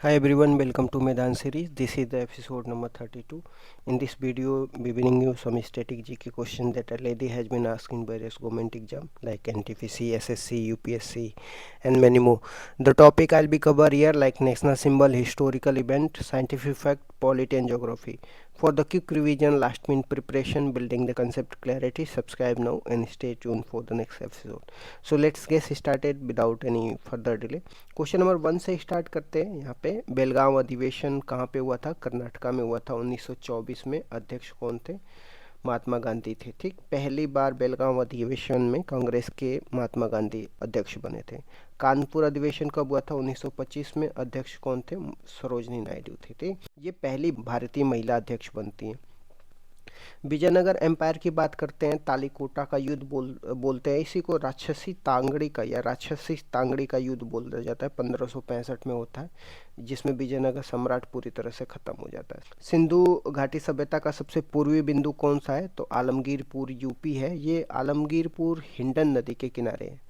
Hi everyone, welcome to Medan series. This is the episode number 32. In this video, we bring you some static GK questions that a lady has been asking various government exam like NTPC, SSC, UPSC, and many more. The topic I'll be cover here like national symbol, historical event, scientific fact, polity and geography. For the quick revision, last minute preparation, building the concept clarity, subscribe now and stay tuned for the next episode. So let's get started without any further delay. Question number 1 से start करते हैं। यहाँ पे बेलगांव अधिवेशन कहाँ पे हुआ था? कर्नाटका में हुआ था। 1924 में अध्यक्ष कौन थे? महात्मा गांधी थे। ठीक, पहली बार बेलगांव अधिवेशन में कांग्रेस के महात्मा गांधी अध्यक्ष बने थे। कानपुर अधिवेशन कब हुआ था? 1925 में। अध्यक्ष कौन थे? सरोजनी नायडू थे। ठीक, ये पहली भारतीय महिला अध्यक्ष बनती हैं। विजयनगर एम्पायर की बात करते हैं। तालीकोटा का युद्ध बोलते हैं इसी को। राक्षसी तांगड़ी का युद्ध बोला जाता है। 1565 में होता है, जिसमें विजयनगर सम्राट पूरी तरह से खत्म हो जाता है। सिंधु घाटी सभ्यता का सबसे पूर्वी बिंदु कौन सा है? तो आलमगीरपुर यूपी है। ये आलमगीरपुर हिंडन नदी के किनारे है।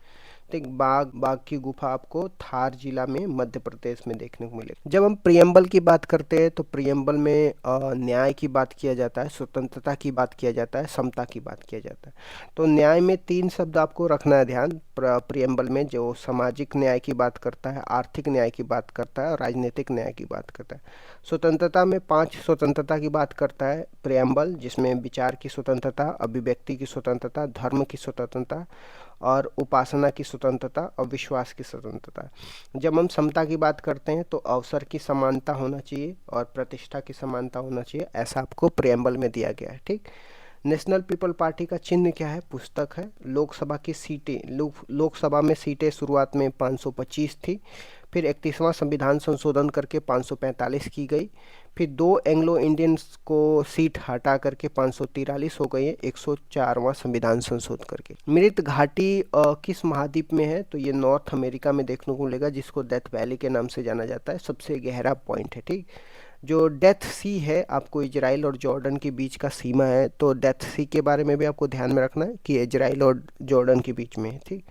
ठीक, बाघ की गुफा आपको थार जिला में मध्य प्रदेश में देखने को मिलेगी। जब हम प्रियम्बल की बात करते हैं तो प्रियम्बल में न्याय की बात किया जाता है, स्वतंत्रता की बात किया जाता है, समता की बात किया जाता है। तो न्याय में 3 शब्द आपको रखना है ध्यान प्रियम्बल में, जो सामाजिक न्याय की बात करता है, आर्थिक न्याय की बात करता है और राजनीतिक न्याय की बात करता है। स्वतंत्रता में 5 स्वतंत्रता की बात करता है प्रियम्बल, जिसमें विचार की स्वतंत्रता, अभिव्यक्ति की स्वतंत्रता, धर्म की स्वतंत्रता और उपासना की स्वतंत्रता और विश्वास की स्वतंत्रता। जब हम समता की बात करते हैं तो अवसर की समानता होना चाहिए और प्रतिष्ठा की समानता होना चाहिए, ऐसा आपको प्रियम्बल में दिया गया है। ठीक, नेशनल पीपल पार्टी का चिन्ह क्या है? पुस्तक है। लोकसभा की सीटें, लोकसभा में सीटें शुरुआत में 525 थी, फिर 31वां संविधान संशोधन करके 545 की गई, फिर 2 एंग्लो इंडियंस को सीट हटा करके 543 हो गई है 104वां संविधान संशोधन करके। मृत घाटी किस महाद्वीप में है? तो ये नॉर्थ अमेरिका में देखने को मिलेगा, जिसको डेथ वैली के नाम से जाना जाता है। सबसे गहरा पॉइंट है। ठीक, जो डेथ सी है आपको इजराइल और जॉर्डन के बीच का सीमा है, तो डेथ सी के बारे में भी आपको ध्यान में रखना है कि इजराइल और जॉर्डन के बीच में है। ठीक,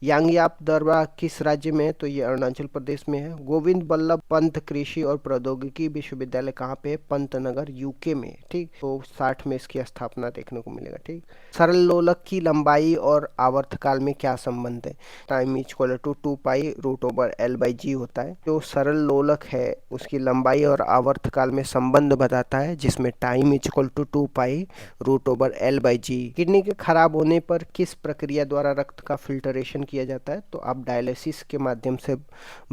यांगयाप दरबार किस राज्य में है? तो ये अरुणाचल प्रदेश में है। गोविंद बल्लभ पंत कृषि और प्रौद्योगिकी विश्वविद्यालय कहाँ पे है? पंतनगर यूके में। ठीक, तो 60 में इसकी स्थापना देखने को मिलेगा। ठीक, सरल लोलक की लंबाई और आवर्तकाल में क्या संबंध है? Time is equal to 2 pi root over L by G होता है। जो सरल लोलक है उसकी लंबाई और आवर्तकाल में संबंध बताता है, जिसमें time is equal to 2 pi root over L by G. Kidney के खराब होने पर किस प्रक्रिया द्वारा रक्त का फिल्टरेशन किया जाता है? तो आप डायलिसिस के माध्यम से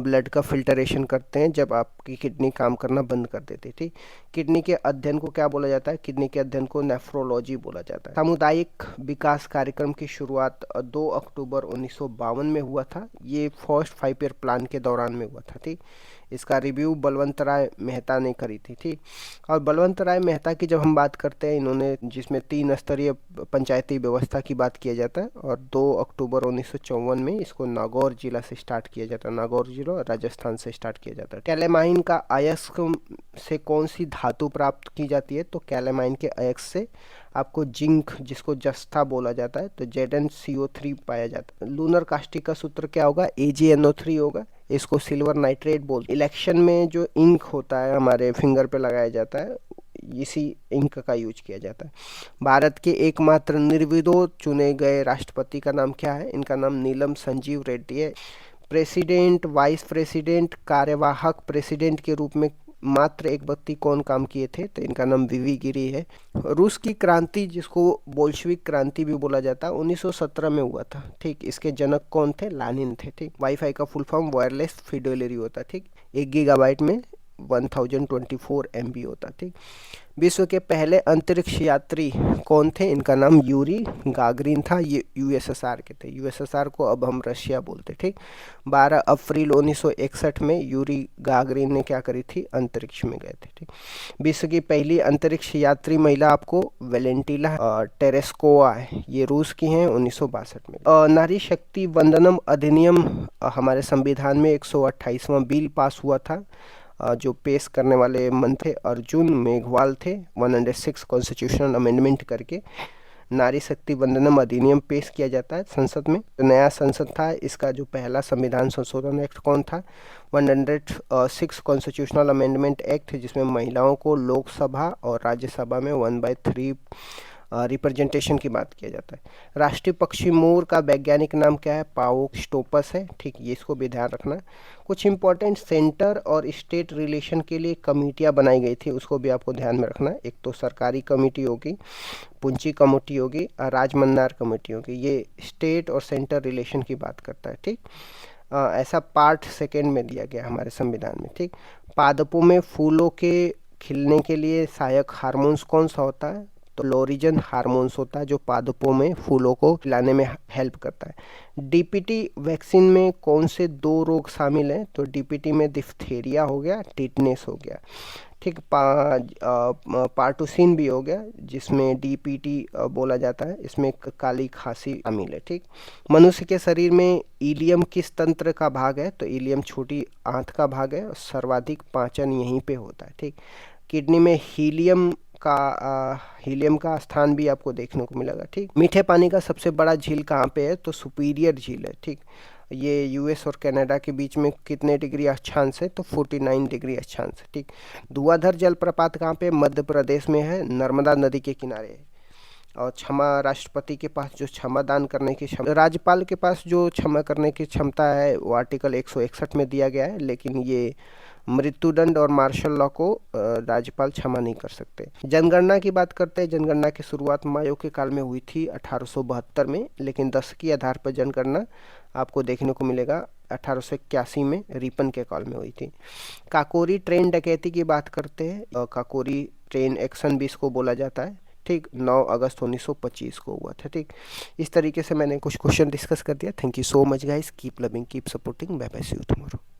ब्लड का फिल्टरेशन करते हैं जब आपकी किडनी काम करना बंद कर देती है। ठीक, किडनी के अध्ययन को क्या बोला जाता है? किडनी के अध्ययन को नेफ्रोलॉजी बोला जाता है। सामुदायिक विकास कार्यक्रम की शुरुआत 2 अक्टूबर 1952 में हुआ था। ये फर्स्ट 5 ईयर प्लान के दौरान में हुआ था। ठीक, इसका रिव्यू बलवंत राय मेहता ने करी थी। ठीक, और बलवंत राय मेहता की जब हम बात करते हैं, इन्होंने जिसमें 3 स्तरीय पंचायती व्यवस्था की बात किया जाता है, और 2 अक्टूबर 1954 में इसको नागौर जिला से स्टार्ट किया जाता है। नागौर जिला राजस्थान से स्टार्ट किया जाता है। कैलेमाइन का अयस्क से कौन सी धातु प्राप्त की जाती है? तो कैलेमाइन के अयस्क से आपको जिंक, जिसको जस्ता बोला जाता है, तो ZnCO3 पाया जाता है। लूनर कास्टिक का सूत्र क्या होगा? AgNO3 होगा। इसको सिल्वर नाइट्रेट बोलते हैं। इलेक्शन में जो इंक होता है हमारे फिंगर पे लगाया जाता है, इसी इंक का यूज किया जाता है। भारत के एकमात्र निर्विरोध चुने गए राष्ट्रपति का नाम क्या है? इनका नाम नीलम संजीव रेड्डी है। प्रेसिडेंट, वाइस प्रेसिडेंट, कार्यवाहक प्रेसिडेंट के रूप में मात्र एक व्यक्ति कौन काम किए थे? तो इनका नाम वीवी गिरी है। रूस की क्रांति, जिसको बोल्शेविक क्रांति भी बोला जाता है, 1917 में हुआ था। ठीक, इसके जनक कौन थे? लानिन थे। ठीक, वाईफाई का फुल फॉर्म वायरलेस फिडेलिटी होता है। ठीक, 1 गीगाबाइट में 1024 MB होता। ठीक, विश्व के पहले अंतरिक्ष यात्री कौन थे? इनका नाम यूरी गागरिन था। ये USSR के थे। USSR को अब हम रशिया बोलते। ठीक, 12 अप्रैल 1961 में यूरी गागरिन ने क्या करी थी? अंतरिक्ष में गए थे। ठीक, विश्व की पहली अंतरिक्ष यात्री महिला आपको वेलेंटिना टेरेस्कोवा है। ये रूस की हैं, 1962 में। नारी शक्ति वंदनम अधिनियम हमारे संविधान में 128वां बिल पास हुआ था। जो पेश करने वाले मन थे अर्जुन मेघवाल थे, 106 कॉन्स्टिट्यूशनल अमेंडमेंट करके। नारी शक्ति वंदनम अधिनियम पेश किया जाता है संसद में। तो नया संसद था, इसका जो पहला संविधान संशोधन एक्ट कौन था? 106 कॉन्स्टिट्यूशनल अमेंडमेंट एक्ट, जिसमें महिलाओं को लोकसभा और राज्यसभा में 1/3 रिप्रेजेंटेशन की बात किया जाता है। राष्ट्रीय पक्षी मोर का वैज्ञानिक नाम क्या है? पाओक्स्टोपस है। ठीक, ये इसको भी ध्यान रखना। कुछ इंपॉर्टेंट सेंटर और स्टेट रिलेशन के लिए कमेटियां बनाई गई थी, उसको भी आपको ध्यान में रखना। एक तो सरकारी कमेटी होगी, पुंची कमेटी होगी और राजमन्नार कमेटी होगी। ये स्टेट और सेंटर रिलेशन की बात करता है। ठीक, ऐसा पार्ट सेकेंड में दिया गया हमारे संविधान में। ठीक, पादपों में फूलों के खिलने के लिए सहायक हार्मोन्स कौन सा होता है? तो लोरिजन हार्मोन्स होता है, जो पादपों में फूलों को खिलाने में हेल्प करता है। डीपीटी वैक्सीन में कौन से 2 रोग शामिल हैं? तो डीपीटी में डिफ्थेरिया हो गया, टिटनेस हो गया। ठीक, पार्टुसिन भी हो गया, जिसमें डीपीटी बोला जाता है, इसमें काली खांसी शामिल है। ठीक, मनुष्य के शरीर में इलियम किस तंत्र का भाग है? तो इलियम छोटी आंत का भाग है और सर्वाधिक पाचन यहीं पे होता है। ठीक, किडनी में हीलियम का स्थान भी आपको देखने को मिलेगा। ठीक, मीठे पानी का सबसे बड़ा झील कहाँ पे है? तो सुपीरियर झील है। ठीक, ये यूएस और कनाडा के बीच में कितने डिग्री अक्षांश है? तो 49 डिग्री अक्षांश। ठीक, धुआंधार जलप्रपात कहाँ पे? मध्य प्रदेश में है, नर्मदा नदी के किनारे है। और क्षमा, राष्ट्रपति के पास जो क्षमा दान करने की क्षमता, राज्यपाल के पास जो क्षमा करने की क्षमता है वो आर्टिकल 161 में दिया गया है, लेकिन ये मृत्युदंड और मार्शल लॉ को राज्यपाल क्षमा नहीं कर सकते। जनगणना की बात करते हैं। जनगणना की शुरुआत मायो के काल में हुई थी 1872 में, लेकिन दशकीय आधार पर जनगणना आपको देखने को मिलेगा 1881 में रिपन के काल में हुई थी। काकोरी ट्रेन डकैती की बात करते हैं। काकोरी ट्रेन एक्शन भी इसको बोला जाता है। ठीक, 9 अगस्त 1925 को हुआ था। ठीक, इस तरीके से मैंने कुछ क्वेश्चन डिस्कस कर दिया। Thank you so much guys, keep loving, keep supporting, bye bye, see you tomorrow.